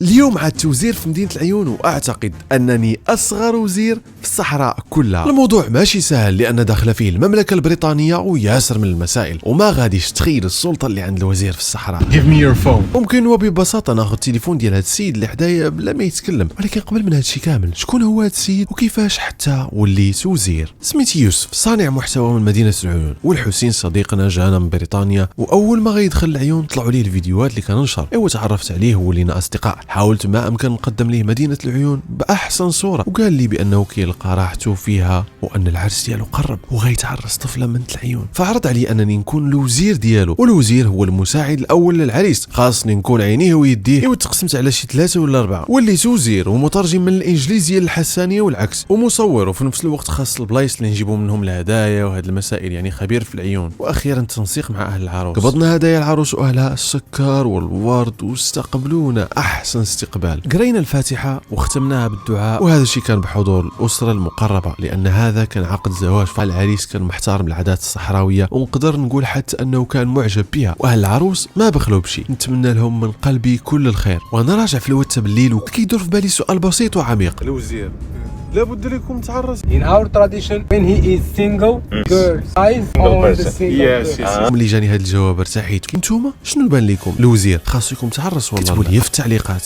اليوم عاد توزير في مدينة العيون، وأعتقد أنني أصغر وزير في الصحراء كلها. الموضوع ماشي سهل لأن داخله فيه المملكة البريطانية وياسر من المسائل، وما غاديش تخيل السلطة اللي عند الوزير في الصحراء. Give me your phone. ممكن وببساطة ناخذ التليفون ديال هذا السيد اللي حدايا بلا ما يتكلم، ولكن قبل من هذا الشيء كامل، شكون هو هذا السيد وكيفاش حتى وليت وزير؟ سميتي يوسف، صانع محتوى من مدينة العيون، والحسين صديقنا جانا من بريطانيا، وأول ما غيدخل العيون طلعوا ليه الفيديوهات اللي كننشر، تعرفت عليه وولينا أصدقاء. حاولت ما أمكن نقدم ليه مدينة العيون بأحسن صورة، وقال لي بأنه كيلقى راحته فيها وأن العرس ديالو قرب وغيتعرس طفلة من العيون، فعرض علي أنني نكون الوزير ديالو، والوزير هو المساعد الأول للعريس، خاصني نكون عينيه ويديه. وتقسمت على شي 3 ولا 4، وليت وزير ومترجم من الإنجليزية للحسانية والعكس، ومصور، وفي نفس الوقت خاص البلايص اللي نجيبوا منهم الهدايا وهذه المسائل، يعني خبير في العيون. وأخيرا التنسيق مع أهل العروس، قبضنا هدايا العروس وأهلها السكر والورد، واستقبلونا أحسن استقبال. قرينا الفاتحة وختمناها بالدعاء، وهذا الشيء كان بحضور الأسرة المقربة، لأن هذا كان عقد زواج، فالعريس كان محترم العادات الصحراوية، ونقدر نقول حتى أنه كان معجب بها، وأهل العروس ما بخلوا بشي. نتمنى لهم من قلبي كل الخير. وأنا راجع في الواتساب الليل وكيدور في بالي سؤال بسيط وعميق. الوزير لابد لكم تعرس. In our tradition, when he is single, girl eyes on the single. ملي جاني هذا الجواب ارتحيت. نتوما شنو بان لكم؟ الوزير خاصكم تعرس والله؟ كتبوا لي في التعليقات.